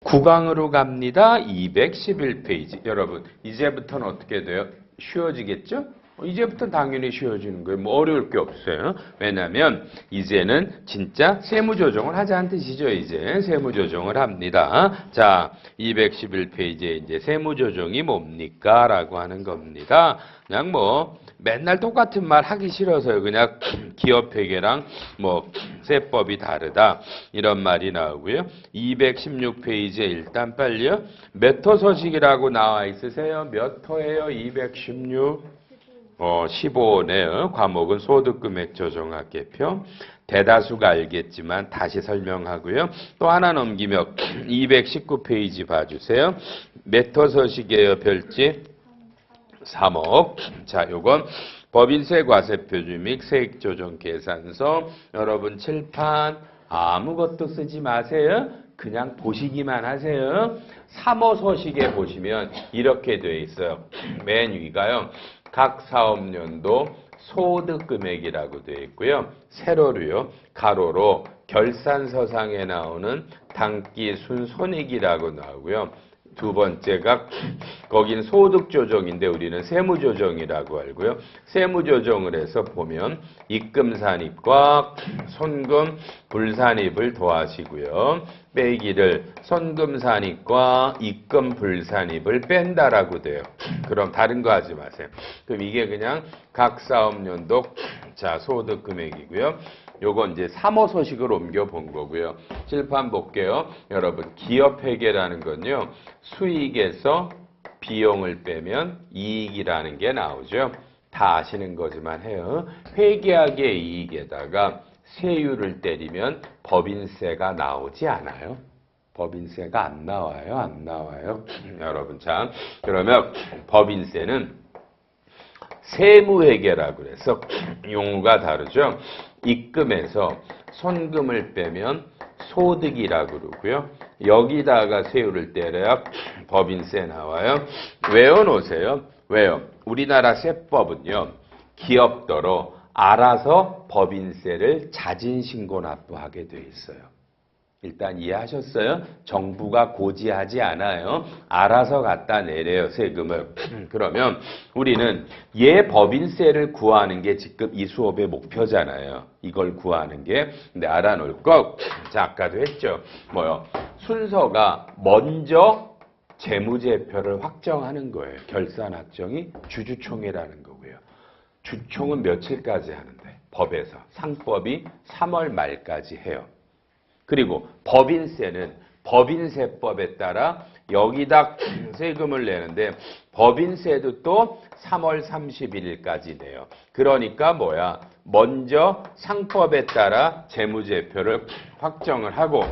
9강으로 갑니다. 211페이지. 여러분, 이제부터는 어떻게 돼요? 쉬워지겠죠? 이제부터는 당연히 쉬워지는 거예요. 뭐 어려울 게 없어요. 왜냐면 이제는 진짜 세무조정을 하자는 뜻이죠. 이제 세무조정을 합니다. 자, 211페이지에 이제 세무조정이 뭡니까? 라고 하는 겁니다. 그냥 뭐 맨날 똑같은 말 하기 싫어서요. 그냥 기업회계랑 뭐 세법이 다르다 이런 말이 나오고요. 216페이지에 일단 빨리요. 몇 호 서식이라고 나와 있으세요? 몇 호예요? 216 15네요. 과목은 소득금액 조정학개표. 대다수가 알겠지만 다시 설명하고요. 또 하나 넘기면 219페이지 봐주세요. 몇 호 서식이에요? 별집 3억. 자, 요건 법인세 과세표준 및 세액조정계산서. 여러분 칠판 아무것도 쓰지 마세요. 그냥 보시기만 하세요. 3호 서식에 보시면 이렇게 되어 있어요. 맨 위가요. 각 사업연도 소득금액이라고 되어 있고요. 세로로요. 가로로 결산서상에 나오는 당기순손익이라고 나오고요. 두 번째가 거긴 소득조정인데 우리는 세무조정이라고 알고요. 세무조정을 해서 보면 입금산입과 손금 불산입을 더하시고요. 빼기를 손금산입과 입금 불산입을 뺀다라고 돼요. 그럼 다른 거 하지 마세요. 그럼 이게 그냥 각 사업연도 자 소득금액이고요. 요건 이제 3호 서식을 옮겨 본 거고요. 칠판 볼게요. 여러분 기업회계라는 건요. 수익에서 비용을 빼면 이익이라는 게 나오죠. 다 아시는 거지만 해요. 회계학의 이익에다가 세율을 때리면 법인세가 나오지 않아요. 법인세가 안 나와요. 안 나와요. 여러분 자 그러면 법인세는 세무회계라고 해서 용어가 다르죠. 입금에서 손금을 빼면 소득이라고 그러고요. 여기다가 세율을 때려야 법인세 나와요. 외워놓으세요. 왜요? 우리나라 세법은요. 기업도로 알아서 법인세를 자진신고 납부하게 돼 있어요. 일단 이해하셨어요? 정부가 고지하지 않아요. 알아서 갖다 내려요, 세금을. 그러면 우리는 법인세를 구하는 게 지금 이 수업의 목표잖아요. 이걸 구하는 게. 근데 알아놓을 거. 자, 아까도 했죠. 뭐요? 순서가 먼저 재무제표를 확정하는 거예요. 결산 확정이 주주총회라는 거고요. 주총은 며칠까지 하는데? 법에서. 상법이 3월 말까지 해요. 그리고 법인세는 법인세법에 따라 여기다 세금을 내는데 법인세도 또 3월 31일까지 내요. 그러니까 뭐야? 먼저 상법에 따라 재무제표를 확정을 하고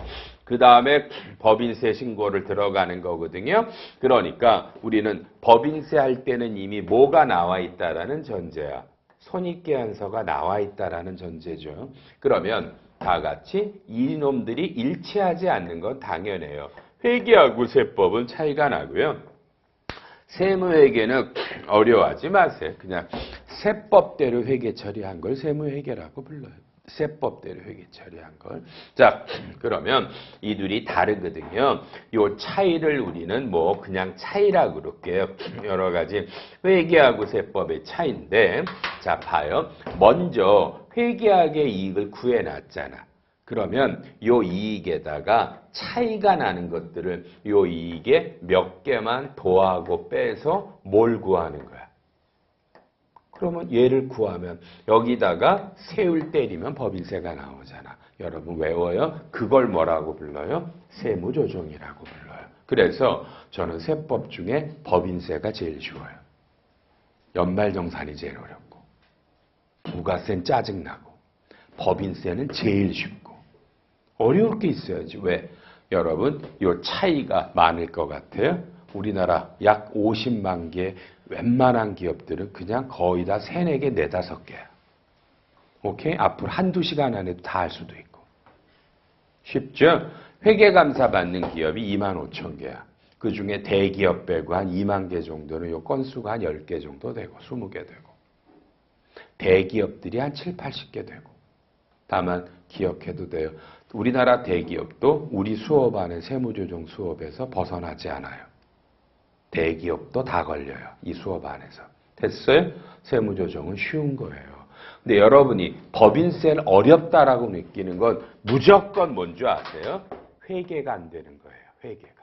그 다음에 법인세 신고를 들어가는 거거든요. 그러니까 우리는 법인세 할 때는 이미 뭐가 나와 있다라는 전제야. 손익계산서가 나와 있다라는 전제죠. 그러면 다 같이 이놈들이 일치하지 않는 건 당연해요. 회계하고 세법은 차이가 나고요. 세무회계는 어려워하지 마세요. 그냥 세법대로 회계 처리한 걸 세무회계라고 불러요. 세법대로 회계 처리한 걸. 자, 그러면 이 둘이 다르거든요. 요 차이를 우리는 뭐 그냥 차이라고 그럴게요. 여러 가지 회계하고 세법의 차이인데, 자, 봐요. 먼저 회계학의 이익을 구해놨잖아. 그러면 요 이익에다가 차이가 나는 것들을 요 이익에 몇 개만 더하고 빼서 뭘 구하는 거야? 그러면 얘를 구하면 여기다가 세율 때리면 법인세가 나오잖아. 여러분 외워요? 그걸 뭐라고 불러요? 세무조정이라고 불러요. 그래서 저는 세법 중에 법인세가 제일 쉬워요. 연말정산이 제일 어렵고 부가세는 짜증나고 법인세는 제일 쉽고 어려울 게 있어야지. 왜? 여러분 요 차이가 많을 것 같아요. 우리나라 약 50만 개 웬만한 기업들은 그냥 거의 다 3, 4개, 4, 5개야. 오케이? 앞으로 한두 시간 안에도 다 할 수도 있고. 쉽죠? 회계감사 받는 기업이 25,000개야. 그중에 대기업 빼고 한 2만 개 정도는 요 건수가 한 10개 정도 되고 20개 되고 대기업들이 한 7, 80개 되고 다만 기억해도 돼요. 우리나라 대기업도 우리 수업 안에 세무조정 수업에서 벗어나지 않아요. 대기업도 다 걸려요. 이 수업 안에서. 됐어요? 세무조정은 쉬운 거예요. 근데 여러분이 법인세는 어렵다라고 느끼는 건 무조건 뭔지 아세요? 회계가 안 되는 거예요. 회계가.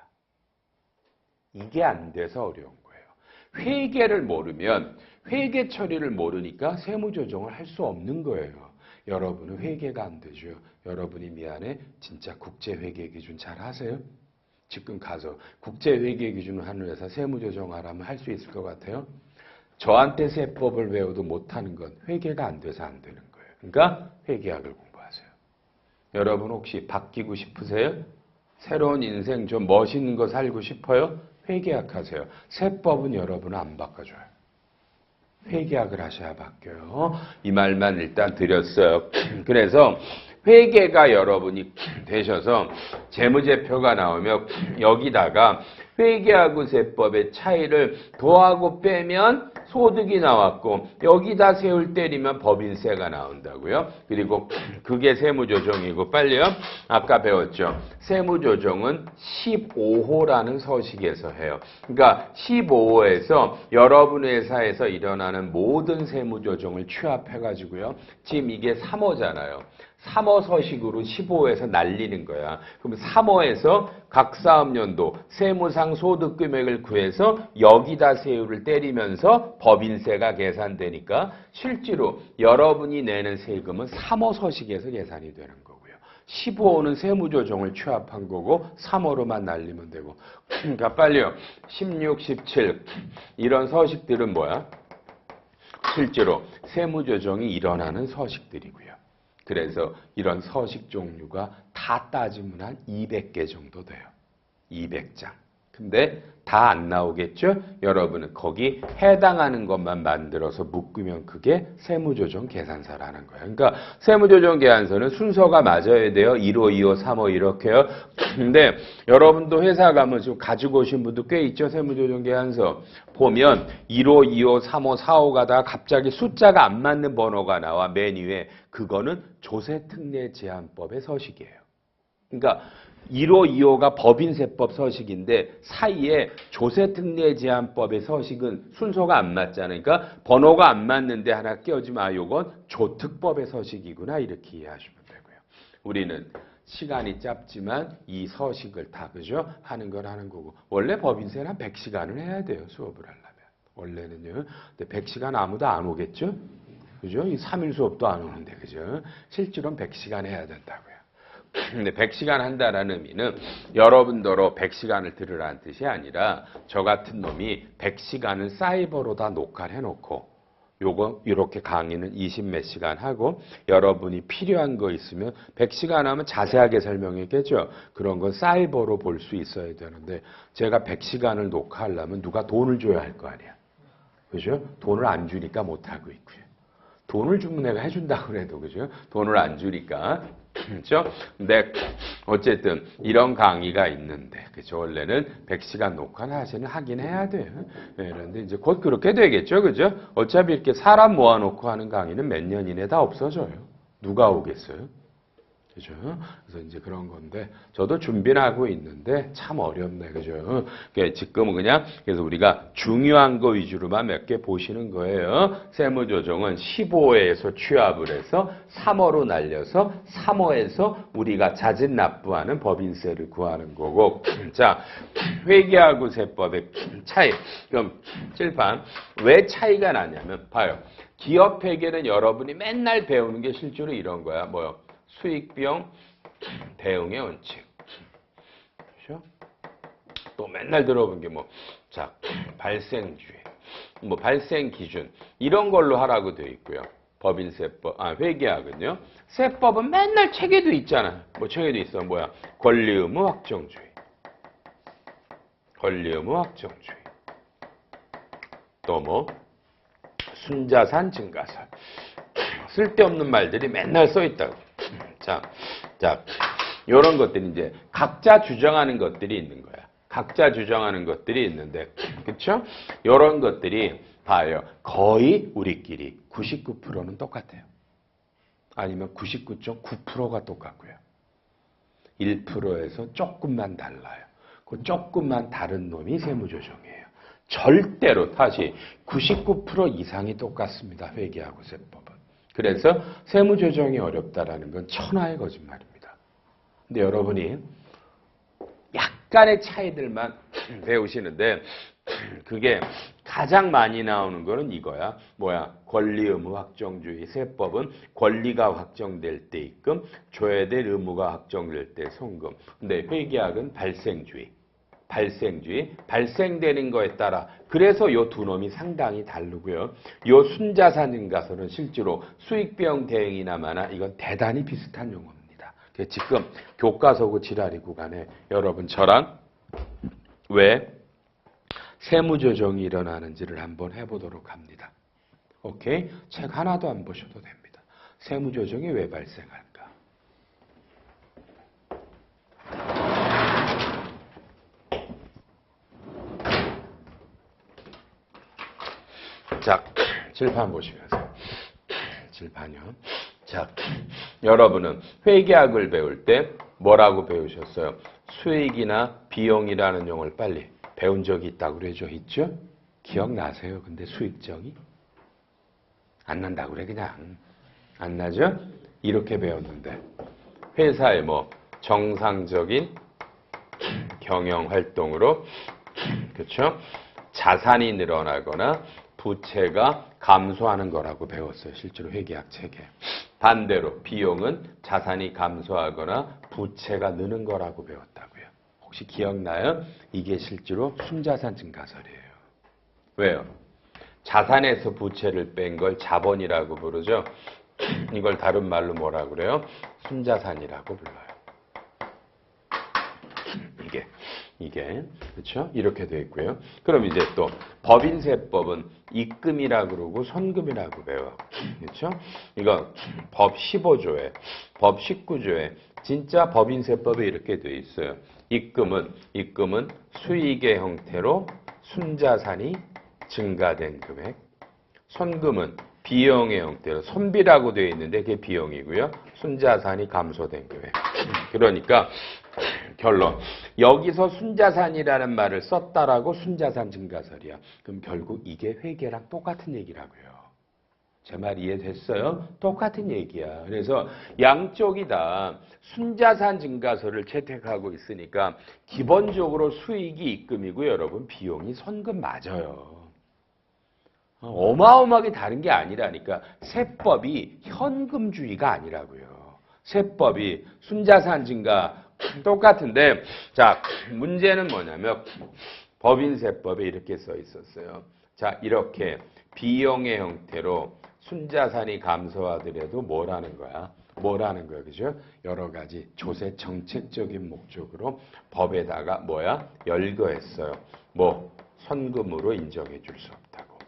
이게 안 돼서 어려운 거예요. 회계를 모르면 회계 처리를 모르니까 세무조정을 할 수 없는 거예요. 여러분은 회계가 안 되죠. 여러분이 미안해 진짜 국제회계기준 잘 하세요? 지금 가서 국제회계기준을 하는 회사 세무조정하라면 할 수 있을 것 같아요? 저한테 세법을 외워도 못하는 건 회계가 안 돼서 안 되는 거예요. 그러니까 회계학을 공부하세요. 여러분 혹시 바뀌고 싶으세요? 새로운 인생 좀 멋있는 거 살고 싶어요? 회계학 하세요. 세법은 여러분은 안 바꿔줘요. 회계학을 하셔야 바뀌어요. 이 말만 일단 드렸어요. 그래서 회계가 여러분이 되셔서 재무제표가 나오면 여기다가 회계하고 세법의 차이를 더하고 빼면 소득이 나왔고 여기다 세울 때리면 법인세가 나온다고요. 그리고 그게 세무조정이고 빨리요. 아까 배웠죠. 세무조정은 15호라는 서식에서 해요. 그러니까 15호에서 여러분 회사에서 일어나는 모든 세무조정을 취합해가지고요. 지금 이게 3호잖아요. 3호 서식으로 15호에서 날리는 거야. 그럼 3호에서 각 사업연도 세무상 소득 금액을 구해서 여기다 세율을 때리면서 법인세가 계산되니까 실제로 여러분이 내는 세금은 3호 서식에서 계산이 되는 거고요. 15호는 세무조정을 취합한 거고 3호로만 날리면 되고. 그러니까 빨리요. 16, 17 이런 서식들은 뭐야? 실제로 세무조정이 일어나는 서식들이고요. 그래서 이런 서식 종류가 다 따지면 한 200개 정도 돼요. 200장. 근데 다 안 나오겠죠? 여러분은 거기 해당하는 것만 만들어서 묶으면 그게 세무조정 계산서라는 거예요. 그러니까 세무조정 계산서는 순서가 맞아야 돼요. 1호, 2호, 3호 이렇게요. 근데 여러분도 회사 가면 지금 가지고 오신 분도 꽤 있죠? 세무조정 계산서. 보면 1호, 2호, 3호, 4호 가다가 갑자기 숫자가 안 맞는 번호가 나와 맨 위에. 그거는 조세특례제한법의 서식이에요. 그러니까 1호, 2호가 법인세법 서식인데 사이에 조세특례제한법의 서식은 순서가 안 맞잖아요. 그러니까 번호가 안 맞는데 하나 끼워주면 요건 조특법의 서식이구나 이렇게 이해하시면 되고요. 우리는 시간이 짧지만 이 서식을 다 그죠? 하는 건 하는 거고 원래 법인세는 한 100시간을 해야 돼요. 수업을 하려면. 원래는요. 근데 100시간 아무도 안 오겠죠? 그죠? 이 3일 수업도 안 오는데 그죠? 실제로는 100시간 해야 된다고요. 근데 100시간 한다라는 의미는 여러분더러 100시간을 들으라는 뜻이 아니라 저 같은 놈이 100시간을 사이버로 다 녹화를 해놓고 요거 이렇게 강의는 20몇 시간 하고 여러분이 필요한 거 있으면 100시간 하면 자세하게 설명했겠죠. 그런 건 사이버로 볼 수 있어야 되는데 제가 100시간을 녹화하려면 누가 돈을 줘야 할 거 아니야. 그죠? 돈을 안 주니까 못하고 있고요. 돈을 주면 내가 해준다고 그래도 그죠? 돈을 안 주니까 그렇죠? 근데 어쨌든 이런 강의가 있는데 그죠? 원래는 100시간 녹화는 사실은 하긴 해야 돼요. 그런데 이제 곧 그렇게 되겠죠, 그죠? 어차피 이렇게 사람 모아놓고 하는 강의는 몇 년 이내 다 없어져요. 누가 오겠어요? 그죠? 그래서 이제 그런 건데, 저도 준비는 하고 있는데, 참 어렵네. 그죠? 그러니까 지금은 그냥, 그래서 우리가 중요한 거 위주로만 몇 개 보시는 거예요. 세무조정은 15호에서 취합을 해서 3호로 날려서 3호에서 우리가 자진 납부하는 법인세를 구하는 거고, 자, 회계하고 세법의 차이. 그럼, 칠판. 왜 차이가 나냐면, 봐요. 기업 회계는 여러분이 맨날 배우는 게 실제로 이런 거야. 뭐요? 수익비용 대응의 원칙. 그렇죠? 또 맨날 들어본 게 뭐, 자, 발생주의, 뭐 발생 기준 이런 걸로 하라고 되어 있고요. 법인세법, 회계학은요. 세법은 맨날 책에도 있잖아. 뭐 책에도 있어. 뭐야? 권리 의무 확정주의. 권리 의무 확정주의. 또 뭐? 순자산 증가설. 쓸데없는 말들이 맨날 써 있다고. 자, 이런 것들이 이제 각자 주장하는 것들이 있는 거야. 각자 주장하는 것들이 있는데, 그쵸? 이런 것들이 봐요. 거의 우리끼리 99%는 똑같아요. 아니면 99.9%가 똑같고요. 1%에서 조금만 달라요. 그 조금만 다른 놈이 세무조정이에요. 절대로 다시 99% 이상이 똑같습니다. 회계하고 세법은. 그래서 세무조정이 어렵다라는 건 천하의 거짓말입니다. 근데 여러분이 약간의 차이들만 배우시는데 그게 가장 많이 나오는 거는 이거야. 뭐야? 권리 의무 확정주의. 세법은 권리가 확정될 때 입금, 줘야 될 의무가 확정될 때 송금. 근데 회계학은 발생주의. 발생되는 거에 따라. 그래서 요 두 놈이 상당히 다르고요. 요 순자산 증가서는 실제로 수익비용 대행이나 마나 이건 대단히 비슷한 용어입니다. 지금 교과서고 지라리 구간에 여러분 저랑 왜 세무조정이 일어나는지를 한번 해보도록 합니다. 오케이? 책 하나도 안 보셔도 됩니다. 세무조정이 왜 발생할까? 자, 칠판 보시면서. 칠판이요. 자, 여러분은 회계학을 배울 때 뭐라고 배우셨어요? 수익이나 비용이라는 용어를 빨리 배운 적이 있다고 그러죠? 있죠? 기억나세요? 근데 수익정의? 안 난다고 그래 그냥. 안 나죠? 이렇게 배웠는데 회사의 뭐 정상적인 경영활동으로 그렇죠? 자산이 늘어나거나 부채가 감소하는 거라고 배웠어요. 실제로 회계학 책에. 반대로 비용은 자산이 감소하거나 부채가 느는 거라고 배웠다고요. 혹시 기억나요? 이게 실제로 순자산 증가설이에요. 왜요? 자산에서 부채를 뺀 걸 자본이라고 부르죠. 이걸 다른 말로 뭐라고 그래요? 순자산이라고 불러요. 이게 그렇죠? 이렇게 되어 있고요. 그럼 이제 또 법인세법은 입금이라고 그러고 선금이라고 배워. 그렇죠? 이거 법 15조에 법 19조에 진짜 법인세법에 이렇게 되어 있어요. 입금은 수익의 형태로 순자산이 증가된 금액. 선금은 비용의 형태로 손비라고 되어 있는데 그게 비용이고요. 순자산이 감소된 금액. 그러니까 결론. 여기서 순자산이라는 말을 썼다라고 순자산 증가설이야. 그럼 결국 이게 회계랑 똑같은 얘기라고요. 제 말 이해됐어요? 똑같은 얘기야. 그래서 양쪽이 다 순자산 증가설을 채택하고 있으니까 기본적으로 수익이 입금이고 여러분 비용이 선금 맞아요. 어마어마하게 다른 게 아니라니까. 세법이 현금주의가 아니라고요. 세법이 순자산 증가 똑같은데 자 문제는 뭐냐면 법인세법에 이렇게 써 있었어요. 자 이렇게 비용의 형태로 순자산이 감소하더라도 뭐라는 거야? 그죠? 여러 가지 조세 정책적인 목적으로 법에다가 뭐야? 열거했어요. 뭐 선금으로 인정해 줄 수 없다고.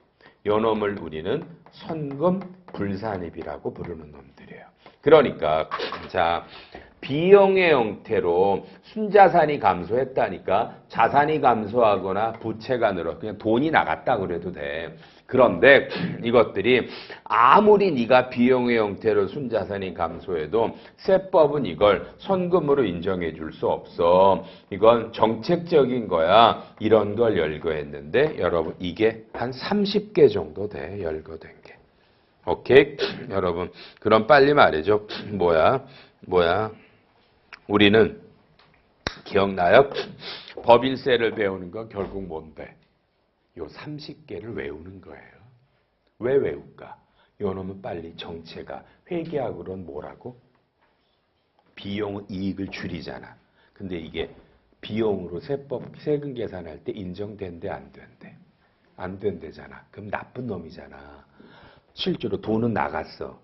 요 놈을 우리는 선금 불산입이라고 부르는 놈들이에요. 그러니까 자 비용의 형태로 순자산이 감소했다니까 자산이 감소하거나 부채가 늘어 그냥 돈이 나갔다 그래도 돼. 그런데 이것들이 아무리 네가 비용의 형태로 순자산이 감소해도 세법은 이걸 선금으로 인정해 줄 수 없어. 이건 정책적인 거야. 이런 걸 열거했는데 여러분 이게 한 30개 정도 돼. 열거된 게. 오케이? 여러분 그럼 빨리 말이죠. 뭐야? 우리는 기억나요? 법인세를 배우는 건 결국 뭔데? 요 30개를 외우는 거예요. 왜 외울까? 요 놈은 빨리 정체가 회계학으로는 뭐라고? 비용 이익을 줄이잖아. 근데 이게 비용으로 세금 계산할 때 인정된대 안 된대? 안 된대잖아. 그럼 나쁜 놈이잖아. 실제로 돈은 나갔어.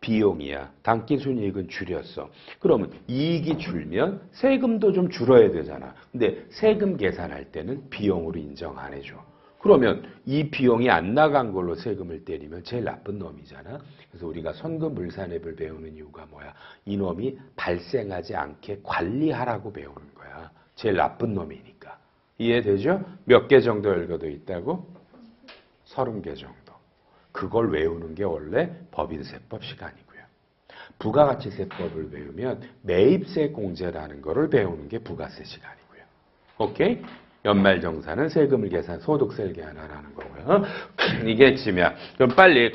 비용이야. 당기순이익은 줄였어. 그러면 이익이 줄면 세금도 좀 줄어야 되잖아. 근데 세금 계산할 때는 비용으로 인정 안 해줘. 그러면 이 비용이 안 나간 걸로 세금을 때리면 제일 나쁜 놈이잖아. 그래서 우리가 선금불산액을 배우는 이유가 뭐야? 이놈이 발생하지 않게 관리하라고 배우는 거야. 제일 나쁜 놈이니까. 이해되죠? 몇 개 정도 열거돼 있다고? 30개 정도. 그걸 외우는 게 원래 법인세법 시간이고요. 부가가치세법을 배우면 매입세 공제라는 거를 배우는 게 부가세 시간이고요. 오케이? 연말정산은 세금을 계산, 소득세를 계산하는 거고요. 이게 핵심이야. 그럼 빨리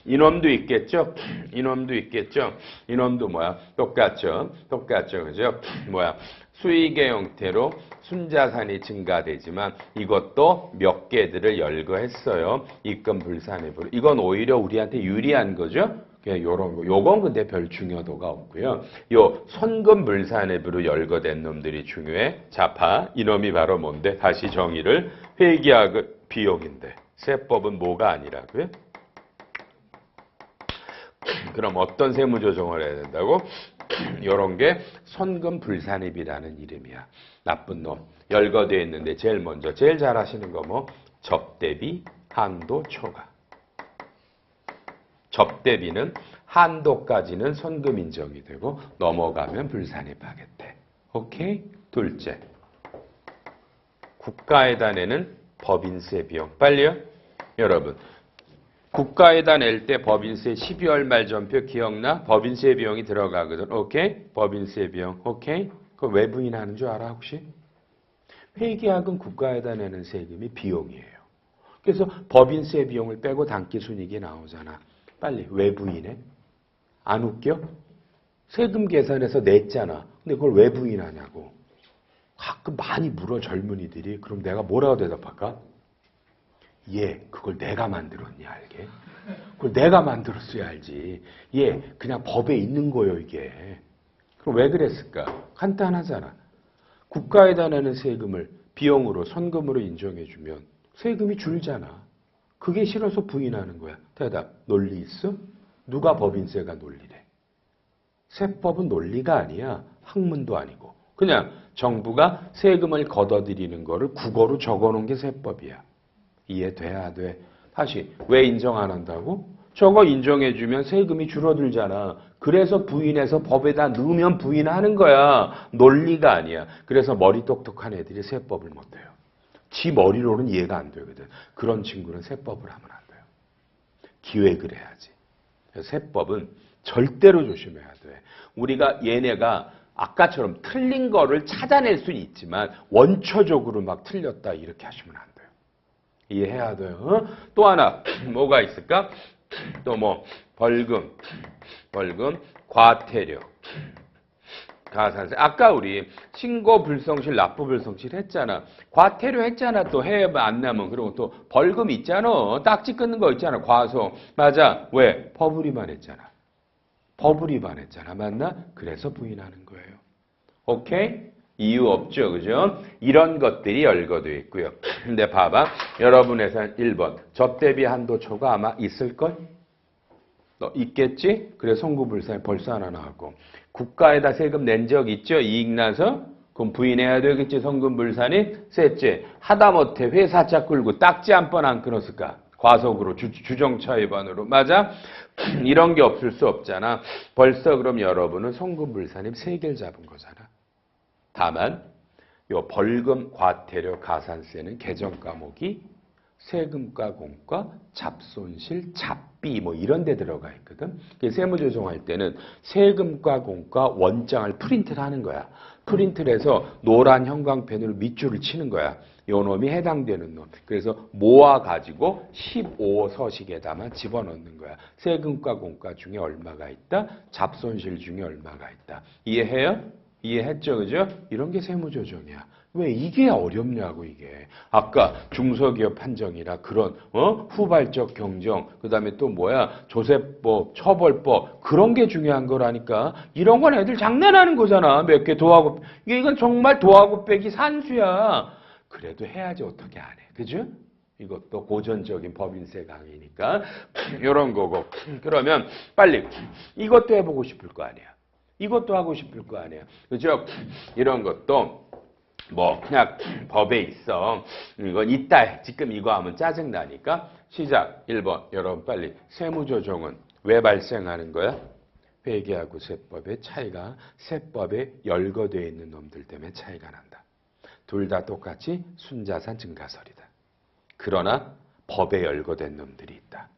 이놈도 있겠죠? 이놈도 있겠죠? 이놈도 뭐야? 똑같죠? 똑같죠? 그죠? 뭐야? 수익의 형태로 순자산이 증가되지만 이것도 몇 개들을 열거했어요. 입금 불산입으로. 이건 오히려 우리한테 유리한 거죠? 요런 거. 요건 근데 별 중요도가 없고요. 요 손금 불산입으로 열거된 놈들이 중요해. 자파. 이놈이 바로 뭔데? 다시 정의를. 회계학은 비용인데. 세법은 뭐가 아니라고요? 그럼 어떤 세무 조정을 해야 된다고? 요런 게 손금 불산입이라는 이름이야. 나쁜 놈. 열거되어 있는데 제일 먼저 제일 잘 하시는 거 뭐? 접대비, 한도, 초과. 접대비는 한도까지는 손금 인정이 되고 넘어가면 불산입하겠대. 오케이? 둘째. 국가에다 내는 법인세 비용. 빨리요. 여러분. 국가에다 낼 때 법인세 12월 말 전표 기억나? 법인세 비용이 들어가거든. 오케이? 법인세 비용. 오케이? 그거 왜 부인하는 줄 알아 혹시? 회계학은 국가에다 내는 세금이 비용이에요. 그래서 법인세 비용을 빼고 단기순이익이 나오잖아. 빨리 왜 부인해? 안 웃겨? 세금 계산해서 냈잖아. 근데 그걸 왜 부인하냐고. 가끔 많이 물어 젊은이들이. 그럼 내가 뭐라고 대답할까? 그걸 내가 만들었니 알게? 그걸 내가 만들었어야 알지. 그냥 법에 있는 거요 이게. 그럼 왜 그랬을까? 간단하잖아. 국가에다 내는 세금을 비용으로 선금으로 인정해주면 세금이 줄잖아. 그게 싫어서 부인하는 거야. 대답. 논리 있어? 누가 법인세가 논리래? 세법은 논리가 아니야. 학문도 아니고. 그냥 정부가 세금을 걷어들이는 거를 국어로 적어놓은 게 세법이야. 이해돼야 돼. 다시 왜 인정 안 한다고? 저거 인정해주면 세금이 줄어들잖아. 그래서 부인해서 법에다 넣으면 부인하는 거야. 논리가 아니야. 그래서 머리 똑똑한 애들이 세법을 못해요. 지 머리로는 이해가 안 되거든. 그런 친구는 세법을 하면 안 돼요. 기획을 해야지. 세법은 절대로 조심해야 돼. 우리가 얘네가 아까처럼 틀린 거를 찾아낼 수는 있지만 원초적으로 막 틀렸다 이렇게 하시면 안 돼요. 이해해야 돼요. 어? 또 하나 뭐가 있을까? 또 뭐 벌금, 과태료, 가산세. 아까 우리 신고 불성실, 납부 불성실 했잖아. 과태료 했잖아. 또 해외 안 나면. 그리고 또 벌금 있잖아. 딱지 끊는 거 있잖아. 과소. 맞아. 왜? 법을 위반했잖아. 법을 위반했잖아. 맞나? 그래서 부인하는 거예요. 오케이? 이유 없죠. 그죠? 이런 것들이 열거되어 있고요. 근데 봐봐. 여러분에서 1번. 접대비 한도 초과 아마 있을걸? 너 있겠지? 그래 송구불산 벌써 하나 나왔고. 국가에다 세금 낸 적 있죠? 이익 나서? 그럼 부인해야 되겠지. 송금불산이. 셋째. 하다못해 회사차 끌고 딱지 한 번 안 끊었을까? 과속으로 주정차 위반으로. 맞아? 이런 게 없을 수 없잖아. 벌써 그럼 여러분은 송금불산입 3개를 잡은 거잖아. 다만 요 벌금, 과태료, 가산세는 개정 과목이 세금과 공과, 잡손실, 잡비 뭐 이런 데 들어가 있거든. 세무조정할 때는 세금과 공과 원장을 프린트를 하는 거야. 프린트를 해서 노란 형광펜으로 밑줄을 치는 거야. 요 놈이 해당되는 놈. 그래서 모아가지고 15호 서식에다만 집어넣는 거야. 세금과 공과 중에 얼마가 있다. 잡손실 중에 얼마가 있다. 이해해요? 이해했죠? 그죠? 이런 게 세무조정이야. 왜 이게 어렵냐고 이게. 아까 중소기업 판정이나 그런 후발적 경정, 그다음에 또 뭐야? 조세법, 처벌법 그런 게 중요한 거라니까. 이런 건 애들 장난하는 거잖아. 몇 개 도하고 이건 정말 도하고 빼기 산수야. 그래도 해야지 어떻게 안 해. 그죠? 이것도 고전적인 법인세 강의니까 이런 거고. 그러면 빨리 이것도 해보고 싶을 거 아니야. 이것도 하고 싶을 거 아니에요. 그죠? 이런 것도 뭐 그냥 법에 있어. 이건 있다. 지금 이거 하면 짜증나니까. 시작. 1번. 여러분 빨리. 세무조정은 왜 발생하는 거야? 회계하고 세법의 차이가 세법에 열거되어 있는 놈들 때문에 차이가 난다. 둘 다 똑같이 순자산 증가설이다. 그러나 법에 열거된 놈들이 있다.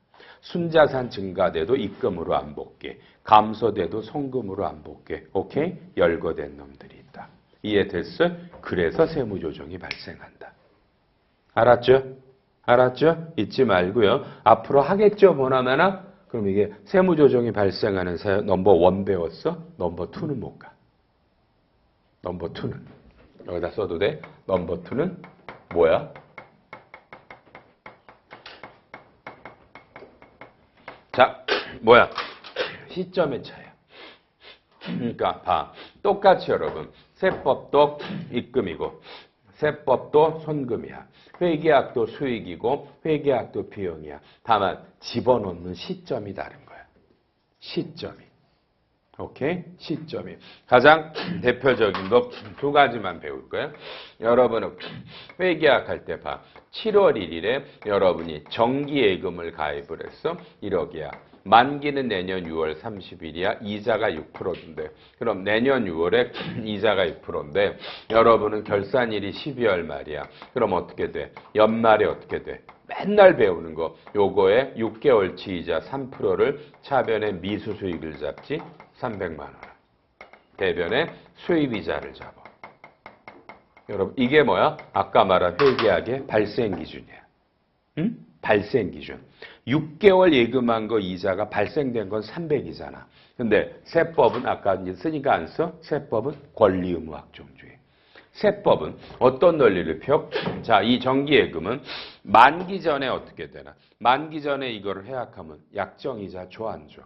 순자산 증가돼도 입금으로 안 볼게. 감소돼도 송금으로 안 볼게. 오케이? 열거된 놈들이 있다. 이해됐어? 그래서 세무조정이 발생한다. 알았죠? 알았죠? 잊지 말고요. 앞으로 하겠죠, 보나마나? 그럼 이게 세무조정이 발생하는 사연 넘버 1 배웠어? 넘버 2는 못 가. 넘버 2는. 여기다 써도 돼? 넘버 2는 뭐야? 자, 뭐야? 시점의 차이야. 그러니까 봐. 똑같이 여러분. 세법도 입금이고 세법도 손금이야. 회계학도 수익이고 회계학도 비용이야. 다만 집어넣는 시점이 다른 거야. 시점이. 오케이? 시점이. 가장 대표적인 거 2가지만 배울 거야. 여러분은 회계학 할 때 봐. 7월 1일에 여러분이 정기예금을 가입을 했어. 1억이야. 만기는 내년 6월 30일이야. 이자가 6%인데. 그럼 내년 6월에 이자가 6%인데 여러분은 결산일이 12월 말이야. 그럼 어떻게 돼? 연말에 어떻게 돼? 맨날 배우는 거. 요거에 6개월치 이자 3%를 차변에 미수수익을 잡지 300만 원. 대변에 수입이자를 잡아. 여러분 이게 뭐야? 아까 말한 회계학의 발생 기준이야. 응? 발생 기준. 6개월 예금한 거 이자가 발생된 건 300이잖아. 근데 세법은 아까 이제 쓰니까 안 써? 세법은 권리의무확정주의. 세법은 어떤 논리를 펴? 자, 이 정기예금은 만기 전에 어떻게 되나? 만기 전에 이거를 해약하면 약정이자 줘, 안 줘?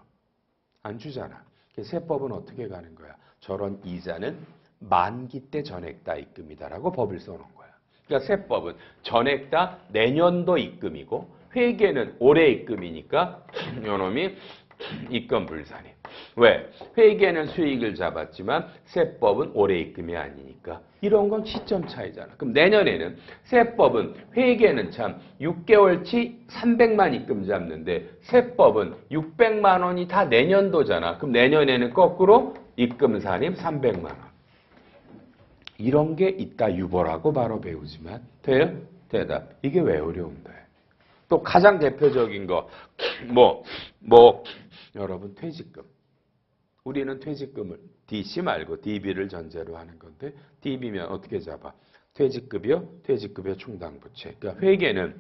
안 주잖아. 세법은 어떻게 가는 거야? 저런 이자는 만기 때 전액 다 입금이다라고 법을 써놓은 거야. 그러니까 세법은 전액 다 내년도 입금이고 회계는 올해 입금이니까 요놈이 입금 불산임. 왜? 회계는 수익을 잡았지만 세법은 올해 입금이 아니니까. 이런 건 시점 차이잖아. 그럼 내년에는 세법은 회계는 참 6개월치 300만 입금 잡는데 세법은 600만 원이 다 내년도잖아. 그럼 내년에는 거꾸로 입금산임 300만 원. 이런 게 있다 유보라고 바로 배우지만 돼요? 대답. 이게 왜 어려운데? 또 가장 대표적인 거 여러분 퇴직금. 우리는 퇴직금을 DC 말고 DB를 전제로 하는 건데 DB면 어떻게 잡아? 퇴직급이요? 퇴직급의 충당부채. 그러니까 회계는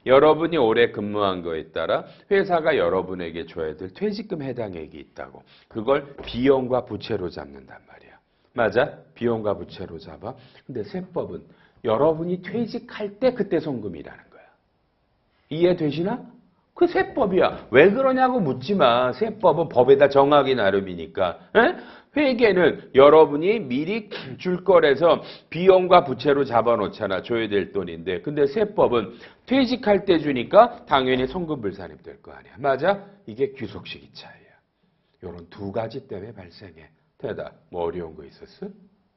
여러분이 올해 근무한 거에 따라 회사가 여러분에게 줘야 될 퇴직금 해당액이 있다고. 그걸 비용과 부채로 잡는단 말이야. 맞아? 비용과 부채로 잡아. 근데 세법은 여러분이 퇴직할 때 그때 송금이라는 거야. 이해되시나? 그 세법이야. 왜 그러냐고 묻지 마. 세법은 법에다 정하기 나름이니까. 에? 회계는 여러분이 미리 줄 거라서 비용과 부채로 잡아놓잖아. 줘야 될 돈인데. 근데 세법은 퇴직할 때 주니까 당연히 송금불산임 될 거 아니야. 맞아? 이게 귀속시기 차이야. 이런 2가지 때문에 발생해. 대답. 뭐 어려운 거 있었어?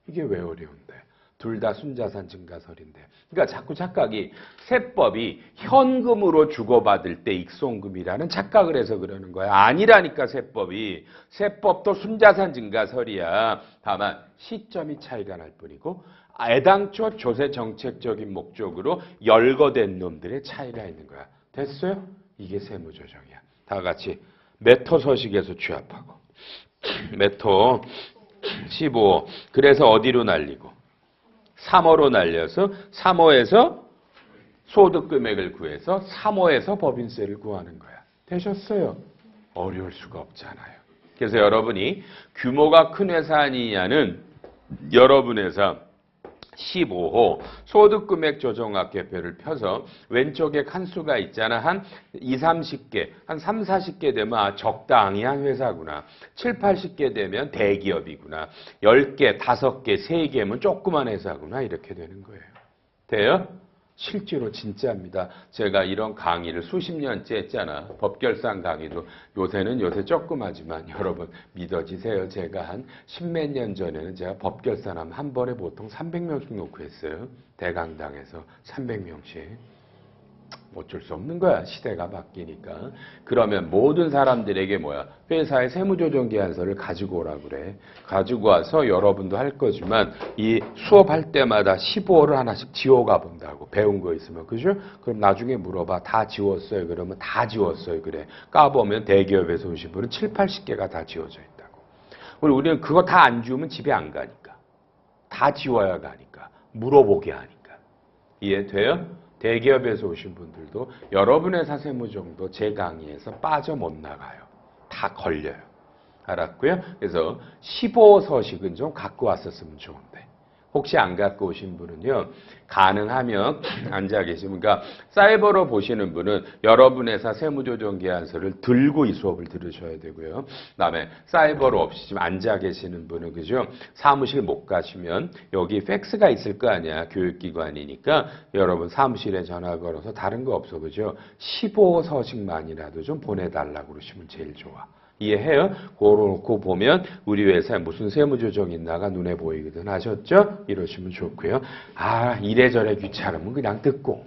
이게 왜 어려운데? 둘 다 순자산 증가설인데. 그러니까 자꾸 착각이 세법이 현금으로 주고받을 때 익송금이라는 착각을 해서 그러는 거야. 아니라니까 세법이. 세법도 순자산 증가설이야. 다만 시점이 차이가 날 뿐이고 애당초 조세 정책적인 목적으로 열거된 놈들의 차이가 있는 거야. 됐어요? 이게 세무조정이야. 다 같이 메토 서식에서 취합하고. 메토 15. 그래서 어디로 날리고? 3호로 날려서 3호에서 소득금액을 구해서 3호에서 법인세를 구하는 거야. 되셨어요? 어려울 수가 없잖아요. 그래서 여러분이 규모가 큰 회사 아니냐는 여러분 회사 15호 소득금액 조정학계표를 펴서 왼쪽에 칸수가 있잖아. 한 2, 30개, 한 3, 40개 되면 적당히 한 회사구나. 7, 80개 되면 대기업이구나. 10개, 5개, 3개면 조그만 회사구나. 이렇게 되는 거예요. 돼요? 실제로 진짜입니다. 제가 이런 강의를 수십 년째 했잖아. 법결산 강의도 요새 조그마지만 여러분 믿어지세요. 제가 한 십몇 년 전에는 제가 법결산하면 한 번에 보통 300명씩 놓고 했어요. 대강당에서 300명씩. 어쩔 수 없는 거야. 시대가 바뀌니까. 그러면 모든 사람들에게 뭐야? 회사의 세무조정계약서를 가지고 오라고 그래. 가지고 와서 여러분도 할 거지만 이 수업할 때마다 15호를 하나씩 지워가 본다고. 배운 거 있으면. 그죠? 그럼 나중에 물어봐. 다 지웠어요. 그러면 다 지웠어요. 그래. 까보면 대기업에서 오신 분은 7, 80개가 다 지워져 있다고. 우리는 그거 다 안 지우면 집에 안 가니까. 다 지워야 가니까. 물어보게 하니까. 이해돼요? 대기업에서 오신 분들도 여러분 회사 세무정도 제 강의에서 빠져 못 나가요. 다 걸려요. 알았고요? 그래서 15서식은 좀 갖고 왔었으면 좋은데 혹시 안 갖고 오신 분은요. 가능하면 앉아 계시면 그러니까 사이버로 보시는 분은 여러분 회사 세무조정계약서를 들고 이 수업을 들으셔야 되고요. 그다음에 사이버로 없이 지금 앉아 계시는 분은 그죠? 사무실 못 가시면 여기 팩스가 있을 거 아니야. 교육기관이니까 여러분 사무실에 전화 걸어서 다른 거 없어. 그죠? 15서식만이라도 좀 보내달라고 그러시면 제일 좋아. 이해해요? 그러고 보면 우리 회사에 무슨 세무조정 있나가 눈에 보이거든. 아셨죠? 이러시면 좋고요. 아 이래저래 귀찮으면 그냥 듣고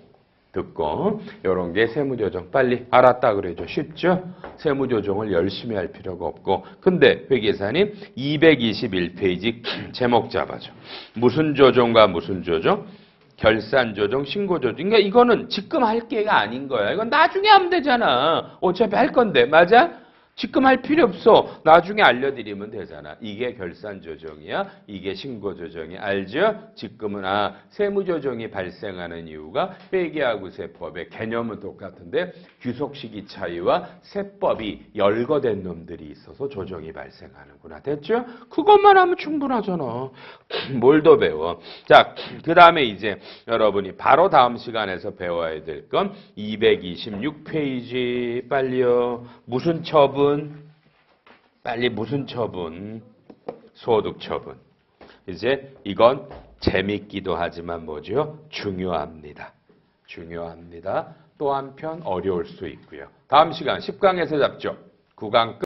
이런 게 세무조정 빨리 알았다 그래죠. 쉽죠? 세무조정을 열심히 할 필요가 없고 근데 회계사님 221페이지 제목 잡아줘. 무슨 조정과 무슨 조정? 결산조정, 신고조정. 그러니까 이거는 지금 할 게가 아닌 거야. 이건 나중에 하면 되잖아. 어차피 할 건데. 맞아? 지금 할 필요 없어. 나중에 알려드리면 되잖아. 이게 결산조정이야. 이게 신고조정이. 알죠? 지금은 세무조정이 발생하는 이유가 회계하고 세법의 개념은 똑같은데 규속시기 차이와 세법이 열거된 놈들이 있어서 조정이 발생하는구나. 됐죠? 그것만 하면 충분하잖아. 뭘 더 배워? 자, 그 다음에 이제 여러분이 바로 다음 시간에서 배워야 될 건 226페이지 빨리요. 무슨 처분? 빨리 무슨 처분? 소득 처분. 이제 이건 재밌기도 하지만 뭐죠? 중요합니다. 중요합니다. 또 한편 어려울 수 있고요. 다음 시간 10강에서 잡죠. 9강 끝.